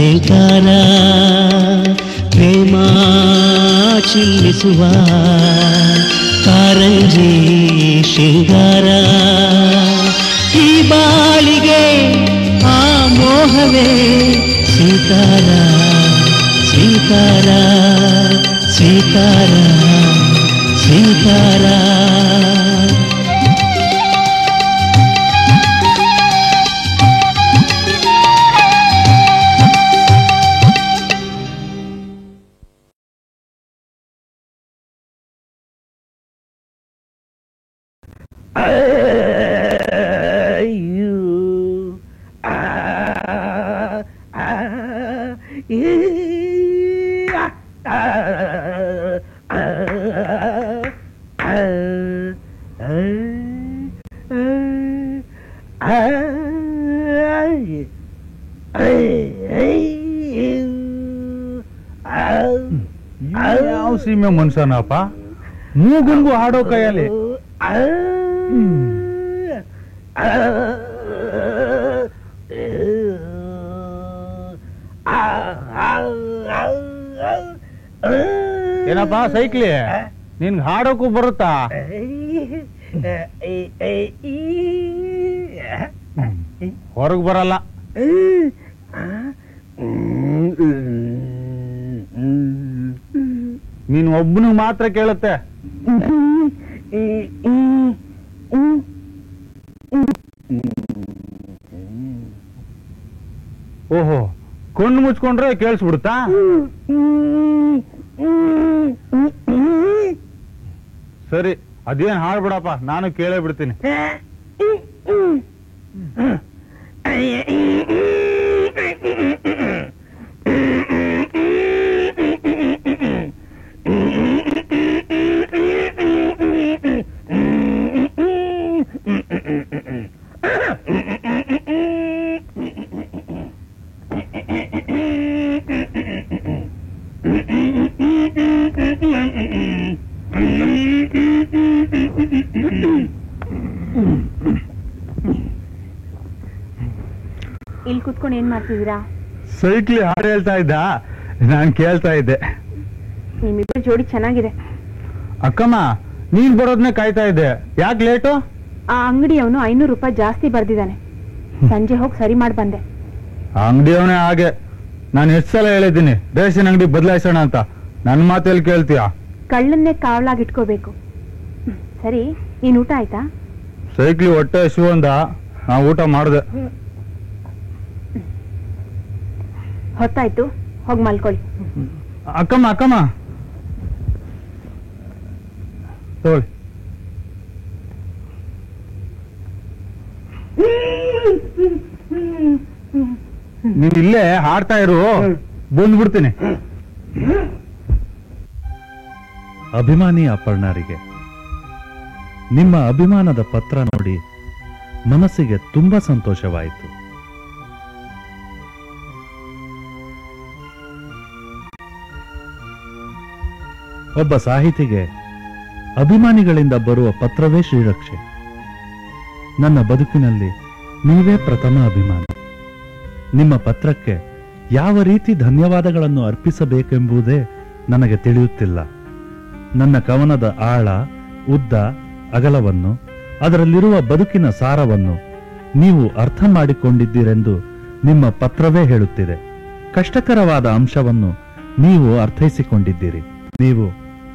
ಝೇಂಕಾರ ಪ್ರೇಮ ಚಿಲ್ಲಿಸುವ ಕಾರಂಜಿ ಶೃಂಗಾರ ಈ ಬಾಳಿಗೆ ಆ ಮೋಹವೇ ಸ್ವೀಕಾರ ಸ್ವೀಕಾರ ಸ್ವೀಕಾರ ಸ್ವೀಕಾರ ಯಾವ ಸೀಮೆ ಮನ್ಸನಪ್ಪ ಮೂಗುಂಗು ಹಾಡೋ ಕೈಯಲ್ಲಿ ಏನಪ್ಪಾ ಸೈಕ್ಲಿ ನಿನ್ಗೆ ಹಾಡೋಕು ಬರುತ್ತಾ? ಹೊರಗ್ ಬರಲ್ಲ. ನೀನ್ ಒಬ್ಬನಿಗೆ ಮಾತ್ರ ಕೇಳುತ್ತೆ. ಓಹೋ, ಕಣ್ಣು ಮುಚ್ಕೊಂಡ್ರೆ ಕೇಳಿಸ್ಬಿಡುತ್ತಾ? ಸರಿ, ಅದೇನ್ ಹಾಡ್ಬಿಡಪ್ಪ, ನಾನು ಕೇಳೇ ಬಿಡ್ತೀನಿ. ಇಲ್ಲಿ ಕುತ್ಕೊಂಡು ಏನ್ ಮಾಡ್ತಿದ್ದೀರಾ? ಸೈಕ್ಲಿ ಹಾಡು ಹೇಳ್ತಾ ಇದ್ದ, ನಾನ್ ಕೇಳ್ತಾ ಇದ್ದೆ. ನಿಮ್ಮಿಬ್ಬರು ಜೋಡಿ ಚೆನ್ನಾಗಿದೆ. ಅಕ್ಕಮ್ಮ, ನೀನ್ ಬರೋದ್ನೇ ಕಾಯ್ತಾ ಇದ್ದೆ, ಯಾಕೆ ಲೇಟು? ಆ ಅಂಗಡಿಯವನು 500 ರೂಪಾಯಿ ಜಾಸ್ತಿ ಬರ್ದಿದ್ದಾನೆ. ಸಂಜೆ ಹೋಗಿ ಸರಿ ಮಾಡಿ ಬಂದೆ. ಅಂಗಡಿಯವನೇ ಹಾಗೆ. ನಾನು ಎಷ್ಟು ಸಲ ಹೇಳಿದ್ದೀನಿ ರೇಷನ್ ಅಂಗಡಿ ಬದಲಾಯಿಸೋಣ ಅಂತ. ನನ್ನ ಮಾತೆಲ್ಲಿ ಕೇಳ್ತೀಯ? ಕಳ್ಳನ್ನೇ ಕಾವಲಾಗಿಟ್ಕೋಬೇಕು. ಸರಿ, ನೀನ್ ಊಟ ಆಯ್ತಾ? ಸೈಕ್ಲಿ ಹೊಟ್ಟೆ ಹಸಿವು ಅಂದ, ನಾ ಊಟ ಮಾಡ್ದೆ. ಹೊತ್ತಾಯ್ತು, ಹೋಗಿ ಮಲ್ಕೊಳ್ಳಿ. ಅಕ್ಕಮ್ಮ ಅಕ್ಕಮ್ಮ ತಗೊಳ್ಳಿ. ನೀನ್ ಇಲ್ಲೇ ಹಾಡ್ತಾ ಇರು, ಬಂದ್ಬಿಡ್ತೀನಿ. ಅಭಿಮಾನಿ ಅಪರ್ಣರಿಗೆ ನಿಮ್ಮ ಅಭಿಮಾನದ ಪತ್ರ ನೋಡಿ ಮನಸ್ಸಿಗೆ ತುಂಬಾ ಸಂತೋಷವಾಯಿತು. ಒಬ್ಬ ಸಾಹಿತಿಗೆ ಅಭಿಮಾನಿಗಳಿಂದ ಬರುವ ಪತ್ರವೇ ಶ್ರೀರಕ್ಷೆ. ನನ್ನ ಬದುಕಿನಲ್ಲಿ ನೀವೇ ಪ್ರಥಮ ಅಭಿಮಾನಿ. ನಿಮ್ಮ ಪತ್ರಕ್ಕೆ ಯಾವ ರೀತಿ ಧನ್ಯವಾದಗಳನ್ನು ಅರ್ಪಿಸಬೇಕೆಂಬುದೇ ನನಗೆ ತಿಳಿಯುತ್ತಿಲ್ಲ. ನನ್ನ ಕವನದ ಆಳ, ಉದ್ದ, ಅಗಲವನ್ನು, ಅದರಲ್ಲಿರುವ ಬದುಕಿನ ಸಾರವನ್ನು ನೀವು ಅರ್ಥ ಮಾಡಿಕೊಂಡಿದ್ದೀರೆಂದು ನಿಮ್ಮ ಪತ್ರವೇ ಹೇಳುತ್ತಿದೆ. ಕಷ್ಟಕರವಾದ ಅಂಶವನ್ನು ನೀವು ಅರ್ಥೈಸಿಕೊಂಡಿದ್ದೀರಿ. ನೀವು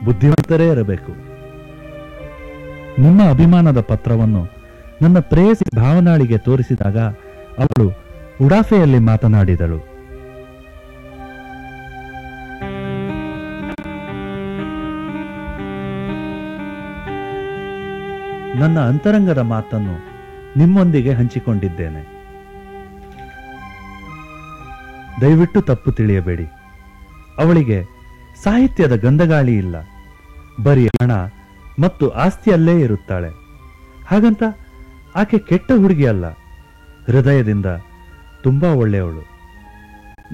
ಬುದ್ಧಿವಂತರೇ ಇರಬೇಕು. ನಿಮ್ಮ ಅಭಿಮಾನದ ಪತ್ರವನ್ನು ನನ್ನ ಪ್ರೇಯಸಿ ಭಾವನಾಳಿಗೆ ತೋರಿಸಿದಾಗ ಅವಳು ಉಡಾಫೆಯಲ್ಲಿ ಮಾತನಾಡಿದಳು. ನನ್ನ ಅಂತರಂಗದ ಮಾತನ್ನು ನಿಮ್ಮೊಂದಿಗೆ ಹಂಚಿಕೊಂಡಿದ್ದೇನೆ. ದಯವಿಟ್ಟು ತಪ್ಪು ತಿಳಿಯಬೇಡಿ. ಅವಳಿಗೆ ಸಾಹಿತ್ಯದ ಗಂಧಗಾಳಿ ಇಲ್ಲ. ಬರೀ ಹಣ ಮತ್ತು ಆಸ್ತಿಯಲ್ಲೇ ಇರುತ್ತಾಳೆ. ಹಾಗಂತ ಆಕೆ ಕೆಟ್ಟ ಹುಡುಗಿ ಅಲ್ಲ. ಹೃದಯದಿಂದ ತುಂಬಾ ಒಳ್ಳೆಯವಳು.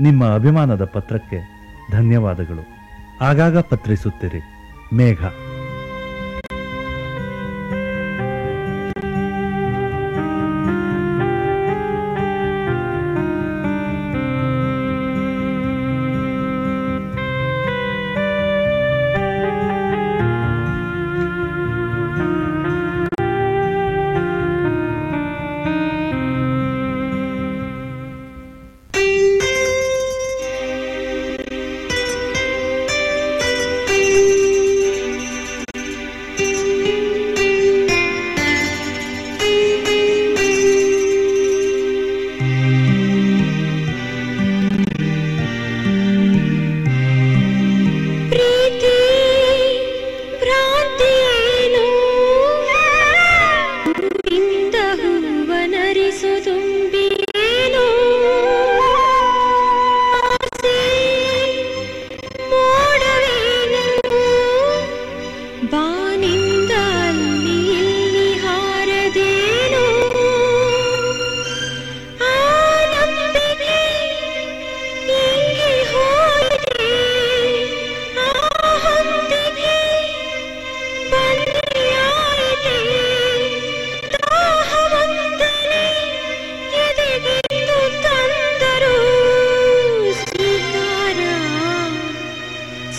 ನಿಮ್ಮ ಅಭಿಮಾನದ ಪತ್ರಕ್ಕೆ ಧನ್ಯವಾದಗಳು. ಆಗಾಗ ಪತ್ರಿಸುತ್ತೀರಿ. ಮೇಘ.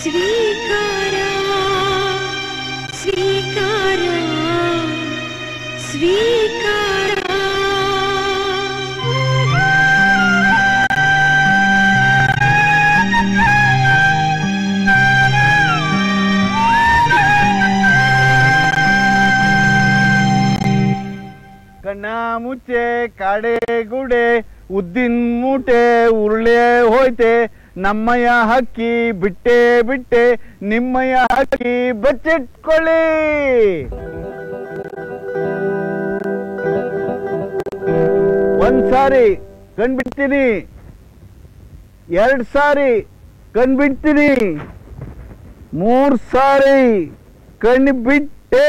ಸ್ವೀಕಾರ ಸ್ವೀಕಾರ ಸ್ವೀಕಾರ ಕಣ್ಣ ಮುಚ್ಚೆ ಕಾಡೆ ಗುಡೆ ಉದ್ದಿನ ಮೂಟೆ ಉರುಳೆ ಹೋಯ್ತೆ ನಮ್ಮಯ್ಯ ಹಕ್ಕಿ ಬಿಟ್ಟೆ ಬಿಟ್ಟೆ ನಿಮ್ಮಯ್ಯ ಹಕ್ಕಿ ಬಚ್ಚಿಟ್ಕೊಳ್ಳಿ. ಒಂದ್ಸಾರಿ ಕಣ್ಬಿಡ್ತೀನಿ, 2 ಸಾರಿ ಕಣ್ಬಿಡ್ತೀನಿ, 3 ಸಾರಿ ಕಣ್ಬಿಟ್ಟೆ.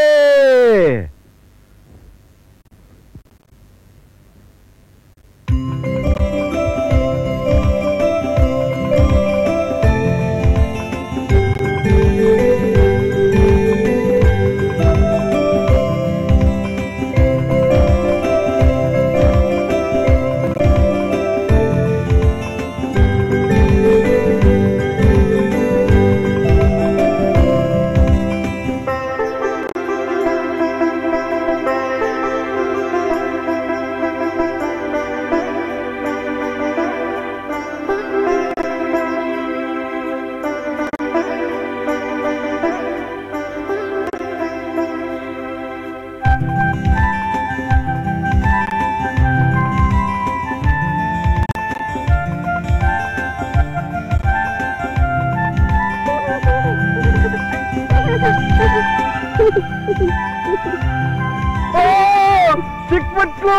ಸಿಕ್ಬಿಟ್ಲು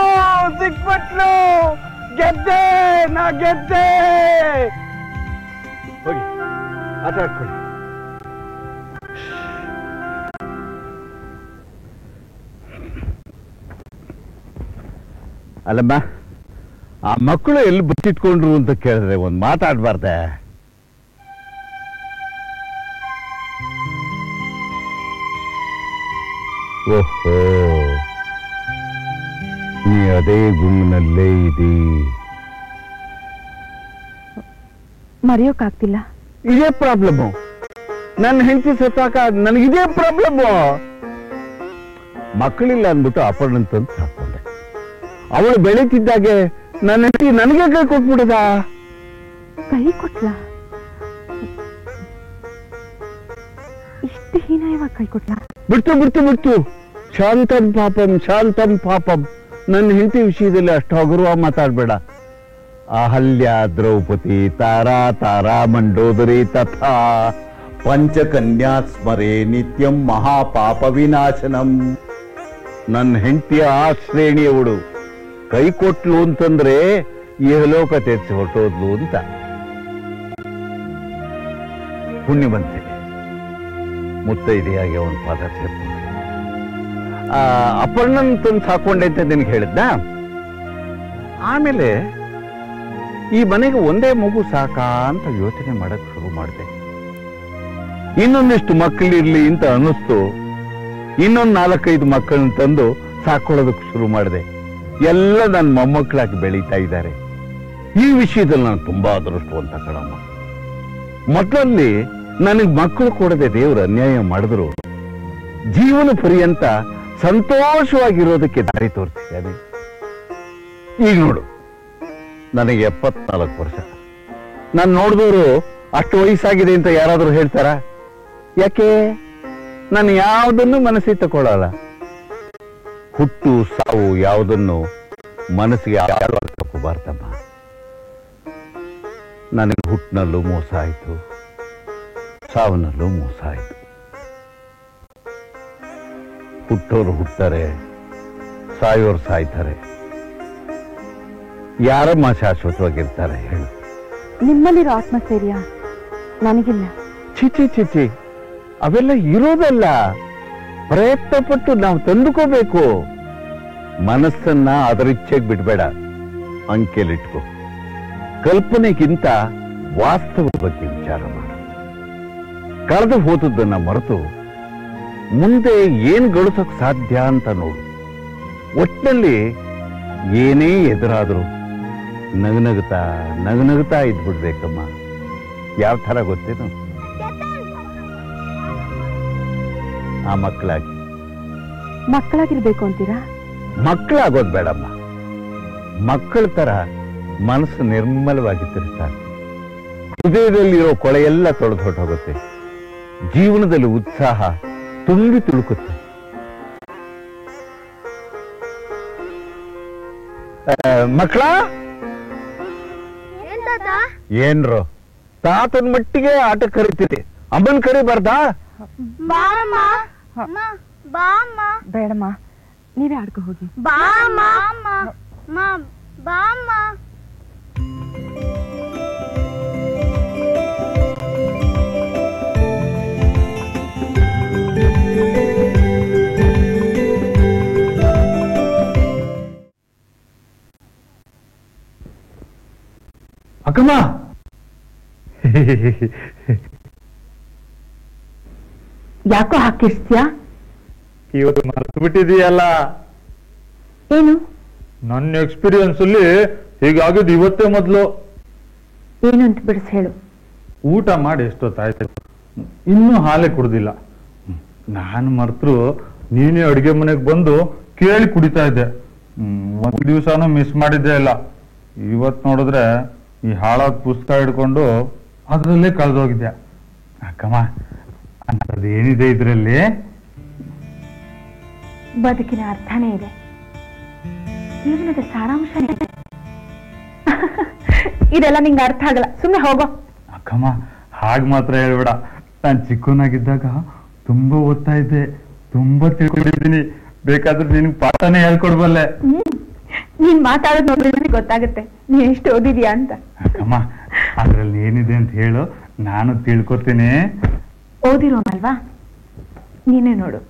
ಸಿಕ್ಬಿಟ್ಲು, ಗೆದ್ದೆ, ನಾ ಗೆದ್ದೆ. ಹೋಗಿ ಆಟ ಆಡ್ಕೊಳ್ಳಿ. ಅಲ್ಲಮ್ಮ, ಆ ಮಕ್ಕಳು ಎಲ್ಲಿ ಬಚ್ಚಿಟ್ಕೊಂಡ್ರು ಅಂತ ಕೇಳಿದ್ರೆ ಒಂದು ಮಾತಾಡ್ಬಾರ್ದೆ? ಓಹೋ, ನೀ ಅದೇ ಗುಂಗಿನಲ್ಲೇ ಇದ್ದೀ. ಮರೆಯೋಕ್ಕಾಗ್ತಿಲ್ಲ. ಇದೇ ಪ್ರಾಬ್ಲಮ್ಮು. ನನ್ನ ಹೆಂಡತಿ ಸತ್ತಾಕ ನನಗಿದೇ ಪ್ರಾಬ್ಲಮ್ಮು. ಮಕ್ಕಳಿಲ್ಲ ಅಂದ್ಬಿಟ್ಟು ಅಪರ್ಣನ್ ತಂದು ಸಾಕೊಂಡೆ. ಅವಳು ಬೆಳೀತಿದ್ದಾಗೆ ನನ್ನ ಹೆಂಡತಿ ನನಗೆ ಕೈ ಕೊಟ್ಬಿಡದ. ಕೈ ಕೊಟ್ಲ? ಇಷ್ಟು ಹೀನಾಯವಾಗಿ ಕೈ ಕೊಟ್ಲ? ಬಿಡ್ತು ಬಿಡ್ತು ಬಿಡ್ತು. ಶಾಂತಂ ಪಾಪಂ ಶಾಂತಂ ಪಾಪಂ. ನನ್ನ ಹೆಂಡತಿ ವಿಷಯದಲ್ಲಿ ಅಷ್ಟು ಹಗುರವಾಗಿ ಮಾತಾಡ್ಬೇಡ. ಅಹಲ್ಯ ದ್ರೌಪದಿ ತಾರಾ ತಾರಾ ಮಂಡೋದರಿ ತಥಾ ಪಂಚಕನ್ಯಾ ಸ್ಮರೇ ನಿತ್ಯಂ ಮಹಾಪಾಪ ವಿನಾಶನಂ. ನನ್ನ ಹೆಂಡತಿಯ ಆ ಶ್ರೇಣಿಯವಳು ಕೈ ಕೊಟ್ಲು ಅಂತಂದ್ರೆ ಇಹಲೋಕ ತೆರೆಸಿ ಹೊರಟೋದ್ಲು ಅಂತ. ಪುಣ್ಯವಂತೆ ಮುತ್ತೈದೆಯಾಗಿ ಅವನ ಪಾದ ಸೇರ್ಕೊಂಡು ಅಪರ್ಣನ್ ತಂದು ಸಾಕೊಂಡೆ ಅಂತ ನಿನಗೆ ಹೇಳಿದ್ದ. ಆಮೇಲೆ ಈ ಮನೆಗೆ ಒಂದೇ ಮಗು ಸಾಕಾ ಅಂತ ಯೋಚನೆ ಮಾಡಕ್ ಶುರು ಮಾಡಿದೆ. ಇನ್ನೊಂದಿಷ್ಟು ಮಕ್ಕಳಿರ್ಲಿ ಅಂತ ಅನ್ನಿಸ್ತು. ಇನ್ನೊಂದು 4-5 ಮಕ್ಕಳನ್ನ ತಂದು ಸಾಕೊಳ್ಳೋದಕ್ಕೆ ಶುರು ಮಾಡಿದೆ. ಎಲ್ಲ ನನ್ನ ಮೊಮ್ಮಕ್ಕಳಾಗಿ ಬೆಳೀತಾ ಇದ್ದಾರೆ. ಈ ವಿಷಯದಲ್ಲಿ ನಾನು ತುಂಬಾ ಅದೃಷ್ಟವಂತ ಕಣಮ್ಮ. ಮೊದಲಲ್ಲಿ ನನಗೆ ಮಕ್ಕಳು ಕೊಡದೆ ದೇವರು ಅನ್ಯಾಯ ಮಾಡಿದ್ರು. ಜೀವನ ಪರ್ಯಂತ ಸಂತೋಷವಾಗಿರೋದಕ್ಕೆ ದಾರಿ ತೋರಿಸಿದ್ದಾನೆ. ಈಗ ನೋಡು, ನನಗೆ 74 ವರ್ಷ. ನಾನು ನೋಡಿದವರು ಅಷ್ಟು ವಯಸ್ಸಾಗಿದೆ ಅಂತ ಯಾರಾದ್ರೂ ಹೇಳ್ತಾರ? ಯಾಕೆ? ನಾನು ಯಾವುದನ್ನು ಮನಸ್ಸಿಗೆ ತಗೊಳ್ಳಲ್ಲ. ಹುಟ್ಟು ಸಾವು ಯಾವುದನ್ನು ಮನಸ್ಸಿಗೆ ತಗೋಬಾರ್ದಮ್ಮ. ನನಗೆ ಹುಟ್ಟಿನಲ್ಲೂ ಮೋಸ ಆಯ್ತು, ಸಾವನಲ್ಲೂ ಮೋಸ ಆಯ್ತು. ಹುಟ್ಟೋರು ಹುಟ್ತಾರೆ, ಸಾಯೋರು ಸಾಯ್ತಾರೆ. ಯಾರಮ್ಮ ಶಾಶ್ವತವಾಗಿರ್ತಾರೆ ಹೇಳು? ನಿಮ್ಮಲ್ಲಿರೋ ಆತ್ಮಸ್ಥೈರ್ಯ ನನಗಿಲ್ಲ. ಚಿಚಿ ಚಿಚಿ, ಅವೆಲ್ಲ ಇರೋದಲ್ಲ. ಪ್ರಯತ್ನ ಪಟ್ಟು ನಾವು ತಂದುಕೋಬೇಕು. ಮನಸ್ಸನ್ನ ಅದರಿಚ್ಛೆಗೆ ಬಿಡ್ಬೇಡ, ಅಂಕೆಲಿಟ್ಕೋ. ಕಲ್ಪನೆಗಿಂತ ವಾಸ್ತವದ ಬಗ್ಗೆ ವಿಚಾರ ಮಾಡು. ಕಳೆದು ಹೋದದ್ದನ್ನ ಮರೆತು ಮುಂದೆ ಏನ್ ಗಳಿಸೋಕ್ ಸಾಧ್ಯ ಅಂತ ನೋಡು. ಒಟ್ಟಿನಲ್ಲಿ ಏನೇ ಎದುರಾದ್ರು ನಗನಗುತ್ತಾ ನಗನಗುತ್ತಾ ಇದ್ಬಿಡ್ಬೇಕಮ್ಮ. ಯಾವ ತರ ಗೊತ್ತೇನು? ಆ ಮಕ್ಕಳಾಗಿ. ಮಕ್ಕಳಾಗಿರ್ಬೇಕು ಅಂತೀರಾ? ಮಕ್ಕಳಾಗೋದು ಬೇಡಮ್ಮ, ಮಕ್ಕಳ ತರ ಮನಸ್ಸು ನಿರ್ಮಲವಾಗಿದ್ದರೆ ಹೃದಯದಲ್ಲಿರೋ ಕೊಳೆ ಎಲ್ಲ ತೊಳೆದು ಹೊರಟೋಗುತ್ತೆ, ಜೀವನದಲ್ಲಿ ಉತ್ಸಾಹ ತುಂಬಿ ತುಳುಕುತ್ತೆ. ಮಕ್ಕಳ ಏನ್ರೋ ತಾತನ ಮಟ್ಟಿಗೆ ಆಟ ಕರಿತೀರಿ, ಅಮ್ಮನ್ ಕರಿಬಾರ್ದಾ? ಬೇಡಮ್ಮ, ನೀವೇ ಆಡ್ಕೊ ಹೋಗಿ. ಅಕ್ಕಮ್ಮ, ಯಾಕೋ ಹಾಕಿರ್ತೀಯಾ? ಇವತ್ತು ಮರೆತು ಬಿಟ್ಟಿದೀಯಲ್ಲ. ಏನು? ನನ್ನ ಎಕ್ಸ್ಪೀರಿಯನ್ಸ್ ಅಲ್ಲಿ ಹೀಗಾಗಿದ್ದು ಇವತ್ತೇ ಮೊದಲು. ಏನು ಅಂತ ಬಿಡಿಸ್ ಹೇಳು. ಊಟ ಮಾಡಿ ಎಷ್ಟೊತ್ತಾಯ್ತು, ಇನ್ನೂ ಹಾಲೇ ಕುಡ್ದಿಲ್ಲ. ನಾನು ಮರ್ತರು ನೀನೇ ಅಡುಗೆ ಮನೆಗೆ ಬಂದು ಕೇಳಿ ಕುಡಿತಾ ಇದ್ದೆ. ಒಂದು ದಿವಸನೂ ಮಿಸ್ ಮಾಡಿದ್ದೆ ಇಲ್ಲ. ಇವತ್ತು ನೋಡಿದ್ರೆ ಈ ಹಾಳಾದ ಪುಸ್ತಕ ಹಿಡ್ಕೊಂಡು ಅದರಲ್ಲೇ ಕಳೆದೋಗಿದ್ಯಾ. ಅಕ್ಕಮ್ಮ, ಅಂತದೇನಿದೆ ಇದರಲ್ಲಿ? ಬದುಕಿನ ಅರ್ಥನೇ ಇದೆ, ಜೀವನದ ಸಾರಾಂಶನೇ ಇದೆ. ಇದೆಲ್ಲ ನಿಂಗೆ ಅರ್ಥ ಆಗಲ್ಲ, ಸುಮ್ಮನೆ ಹೋಗೋ. ಅಕ್ಕಮ್ಮ, ಹಾಗೆ ಮಾತ್ರ ಹೇಳ್ಬೇಡ. ನಾನು ಚಿಕ್ಕವನಾಗಿದ್ದಾಗ ತುಂಬಾ ಓದ್ತಾ ಇದ್ದೆ, ತುಂಬಾ ತಿಳ್ಕೊಂಡಿದ್ದೀನಿ. ಬೇಕಾದ್ರೆ ನಿನ್ಗೆ ಪಾಠನೇ ಹೇಳ್ಕೊಡ್ಬಲ್ಲೆ. ನೀನ್ ಮಾತಾಡೋದು ನೋಡಿದ್ರೆ ನನಗೆ ಗೊತ್ತಾಗುತ್ತೆ ನೀನ್ ಎಷ್ಟು ಓದಿದ್ಯಾ ಅಂತ. ಅಕ್ಕಮ್ಮ, ಅದ್ರಲ್ಲಿ ಏನಿದೆ ಅಂತ ಹೇಳು, ನಾನು ತಿಳ್ಕೊತೀನಿ. ಓದಿರೋನಲ್ವಾ, ನೀನೇ ನೋಡು.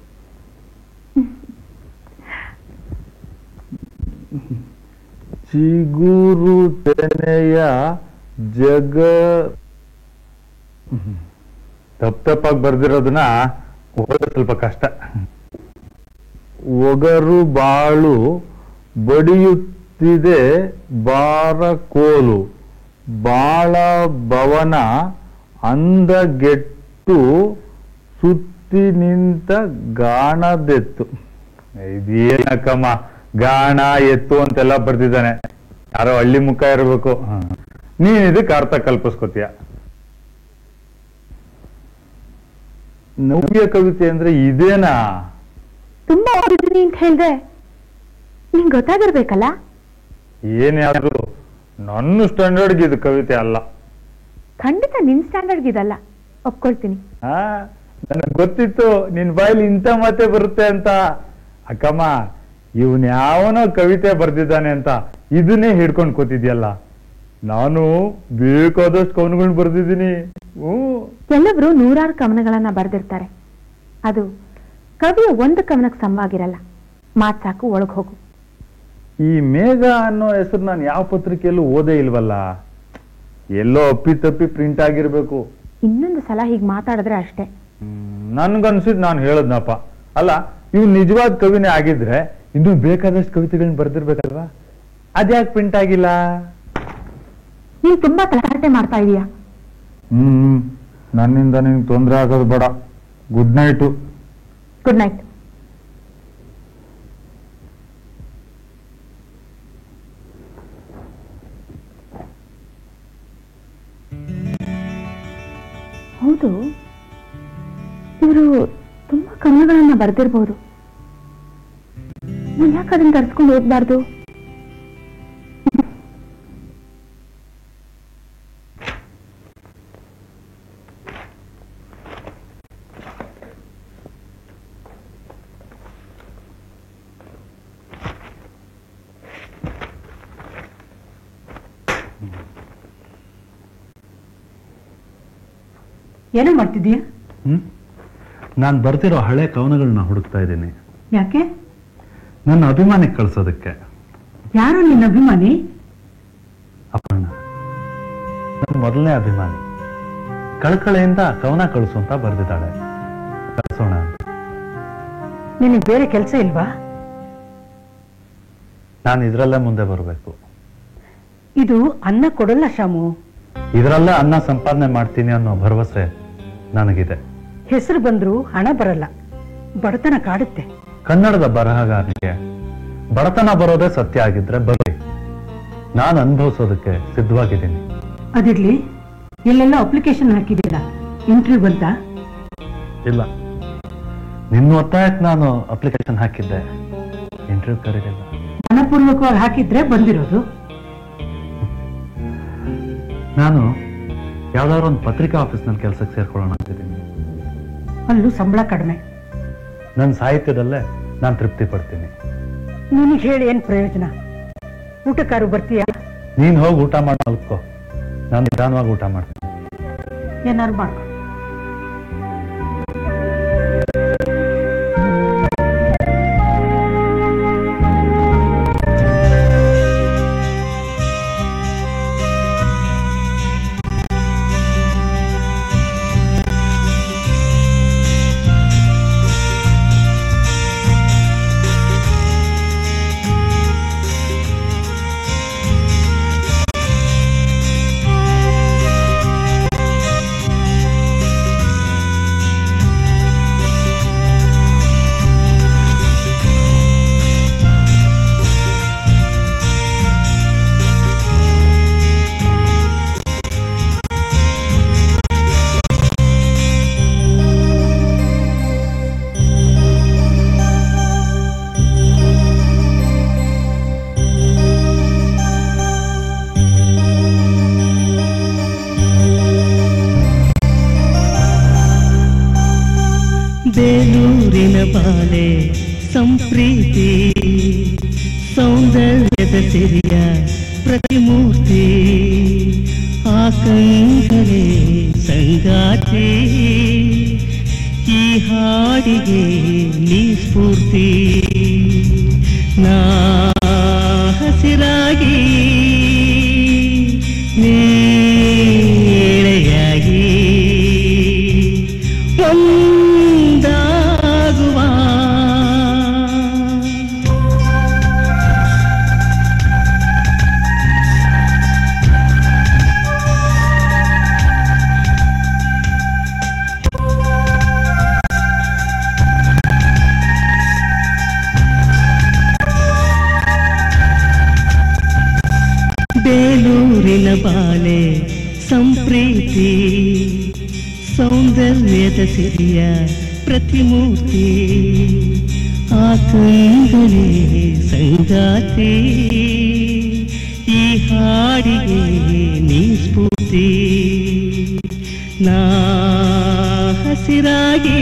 ಚಿಗುರು ತೆನೆಯ ಜಗ ತಪ್ಪಾಗಿ ಬರ್ದಿರೋದನ್ನ ಓದೋದು ಸ್ವಲ್ಪ ಕಷ್ಟ. ಒಗರು ಬಾಳು ಬಡಿಯುತ್ತಿದೆ ಬಾರಕೋಲು, ಬಾಳ ಭವನ ಅಂದಗೆಟ್ಟು ಸುತ್ತಿ ನಿಂತ ಗಾಣದೆತ್ತು. ಇದೇನಕ್ಕಮ್ಮ, ಗಾಣ ಎತ್ತು ಅಂತೆಲ್ಲ ಬರ್ದಿದ್ದಾನೆ. ಯಾರೋ ಹಳ್ಳಿ ಮುಖ ಇರಬೇಕು. ನೀನ್ ಇದಕ್ಕೆ ಅರ್ಥ ಕಲ್ಪಿಸ್ಕೊತೀಯ. ನವ್ಯ ಕವಿತೆ ಅಂದ್ರೆ ಇದೇನಾ? ತುಂಬಾ ಓದಿದ್ದೀನಿ ಅಂತ ಹೇಳ್ದೆ, ನಿಂಗೆ ಗೊತ್ತಾಗಿರ್ಬೇಕಲ್ಲ. ಏನಾದ್ರು ನನ್ನ ಸ್ಟ್ಯಾಂಡರ್ಡ್ಗೆ ಇದು ಕವಿತೆ ಅಲ್ಲ. ಖಂಡಿತ ನಿನ್ ಸ್ಟ್ಯಾಂಡರ್ಡ್ಗೆ ಇದಲ್ಲ, ಒಪ್ಕೊಳ್ತೀನಿ. ನನಗೆ ಗೊತ್ತಿತ್ತು ನಿನ್ ಬಾಯಲ್ಲಿ ಇಂಥ ಮಾತೆ ಬರುತ್ತೆ ಅಂತ. ಅಕ್ಕಮ್ಮ, ಇವನ್ ಯಾವನೋ ಕವಿತೆ ಬರ್ದಿದ್ದಾನೆ ಅಂತ ಇದನ್ನೇ ಹಿಡ್ಕೊಂಡು ಕೂತಿದ್ಯಲ್ಲ. ನಾನು ಬೇಕಾದಷ್ಟು ಕವನಗಳನ್ನ ಬರ್ದಿದ್ದೀನಿ. ಕೆಲವರು ನೂರಾರು ಕವನಗಳನ್ನ ಬರೆದಿರ್ತಾರೆ. ಅದು ಕವಿಯ ಒಂದು ಕವನಕ್ಕೆ ಸಮವಾಗಿರಲ್ಲ. ಮಾತ್ ಸಾಕು, ಒಳಗ್ ಹೋಗು. ಈ ಮೇಘ ಅನ್ನೋ ಹೆಸರು ನಾನು ಯಾವ ಪತ್ರಿಕೆಯಲ್ಲೂ ಓದೇ ಇಲ್ವಲ್ಲ. ಎಲ್ಲೋ ಅಪ್ಪಿ ಪ್ರಿಂಟ್ ಆಗಿರ್ಬೇಕು. ಇನ್ನೊಂದು ಸಲ ಹೀಗೆ ಮಾತಾಡಿದ್ರೆ ಅಷ್ಟೇ. ನನ್ಗನ್ಸಿದ್ ನಾನು ಹೇಳದ್ನಪ್ಪ. ಅಲ್ಲ, ಇವ್ ನಿಜವಾದ ಕವಿನೇ ಆಗಿದ್ರೆ ಇನ್ನೂ ಬೇಕಾದಷ್ಟು ಕವಿತೆಗಳನ್ನ ಬರ್ದಿರ್ಬೇಕಲ್ವಾ? ಅದ್ಯಾಕೆ ಪ್ರಿಂಟ್ ಆಗಿಲ್ಲ? ನೀನ್ ತುಂಬಾ ತಲಾಟೆ ಮಾಡ್ತಾ ಇದೀಯಾ. ನನ್ನಿಂದ ನಿನ್ಗೆ ತೊಂದರೆ ಆಗೋದು ಬೇಡ. Good night. Good night. ಹೌದು, ಇವರು ತುಂಬಾ ಕವನಗಳನ್ನ ಬರ್ದಿರ್ಬೋದು. ನಾನು ಯಾಕೆ ಅದನ್ನ ತರಿಸ್ಕೊಂಡು ಓದ್ಬಾರ್ದು? ಏನೋ ಮಾಡ್ತಿದ್ದೀಯ? ನಾನು ಬರ್ತಿರೋ ಹಳೆ ಕವನಗಳನ್ನ ಹುಡುಕ್ತಾ ಇದ್ದೀನಿ. ಯಾಕೆ? ನನ್ನ ಅಭಿಮಾನಿಗೆ ಕಳ್ಸೋದಕ್ಕೆ. ಯಾರು ನಿನ್ನ ಅಭಿಮಾನಿ? ಅಪರ್ಣ, ನನ್ನ ಮೊದಲನೇ ಅಭಿಮಾನಿ. ಕಳಕಳೆಯಿಂದ ಕವನ ಕಳಿಸು ಅಂತ ಬರ್ದಿದ್ದಾಳೆ. ಕಳ್ಸೋಣ ಅಂತ. ನಿನಗೆ ಬೇರೆ ಕೆಲಸ ಇಲ್ವಾ? ನಾನು ಇದರಲ್ಲೇ ಮುಂದೆ ಬರಬೇಕು. ಇದು ಅನ್ನ ಕೊಡಲ್ಲ ಶಾಮು. ಇದರಲ್ಲೇ ಅನ್ನ ಸಂಪಾದನೆ ಮಾಡ್ತೀನಿ ಅನ್ನೋ ಭರವಸೆ ನನಗಿದೆ. ಹೆಸರು ಬಂದ್ರು ಹಣ ಬರಲ್ಲ. ಬಡತನ ಕಾಡುತ್ತೆ. ಕನ್ನಡದ ಬರಹಗಾರನಿಗೆ ಬಡತನ ಬರೋದೇ ಸತ್ಯ ಆಗಿದ್ರೆ ಬರಲಿ, ನಾನು ಅನುಭವಿಸೋದಕ್ಕೆ ಸಿದ್ಧವಾಗಿದ್ದೀನಿ. ಅದಿರ್ಲಿ, ಎಲ್ಲೆಲ್ಲ ಅಪ್ಲಿಕೇಶನ್ ಹಾಕಿದ್ದೀರಾ? ಇಂಟರ್ವ್ಯೂ ಬಂತ? ಇಲ್ಲ, ನಿನ್ನ ಒತ್ತಾಯಕ್ಕೆ ನಾನು ಅಪ್ಲಿಕೇಶನ್ ಹಾಕಿದ್ದೆ, ಇಂಟರ್ವ್ಯೂ ಕರೀಲಿಲ್ಲ. ಮನಪೂರ್ವಕವಾಗಿ ಹಾಕಿದ್ರೆ ಬಂದಿರೋದು. ನಾನು ಯಾವ್ದಾದ್ರು ಒಂದು ಪತ್ರಿಕಾ ಆಫೀಸ್ನಲ್ಲಿ ಕೆಲಸಕ್ಕೆ ಸೇರ್ಕೊಳ್ಳೋಣ ಅಂತಿದ್ದೀನಿ. ಅಲ್ಲೂ ಸಂಬಳ ಕಡಿಮೆ. ನನ್ನ ಸಾಹಿತ್ಯದಲ್ಲೇ ನಾನು ತೃಪ್ತಿ ಪಡ್ತೀನಿ. ನಿನಗೆ ಹೇಳಿ ಏನ್ ಪ್ರಯೋಜನ? ಊಟಕ್ಕಾರು ಬರ್ತೀಯಾ? ನೀನು ಹೋಗಿ ಊಟ ಮಾಡಿ ಮಲ್ಕೋ, ನಾನು ನಿಧಾನವಾಗಿ ಊಟ ಮಾಡ್ತೀನಿ. ಏನಾರು ಮಾಡ್ಕೊ. ಬೇಲೂರಿನ ಬಾಲೆ ಸಂಪ್ರೀತಿ, ಸೌಂದರ್ಯದ ಸಿರಿಯ ಪ್ರತಿಮೂರ್ತಿ, ಆಕಂಕಳೆ ಸಂಗಾತಿ, ಈ ಹಾಡಿಗೆ ನೀ ಸ್ಫೂರ್ತಿ. ನಾ ಹಸಿರಾಗಿ ನೀಳೆಯಾಗಿ ಒಂದಾಗುವ ಬೇಲೂರಿನ ಬಾಲೆ ಸಂಪ್ರೀತಿ, ಸೌಂದರ್ಯದ ಸಿರಿಯ ಪ್ರತಿಮೂರ್ತಿ, ಆಕಂಕಳೆ ಸಂಗಾತಿ, ಈ ಹಾಡಿಗೆ ನೀ ಸ್ಫೂರ್ತಿ. ನಾ ಹಸಿರಾಗಿ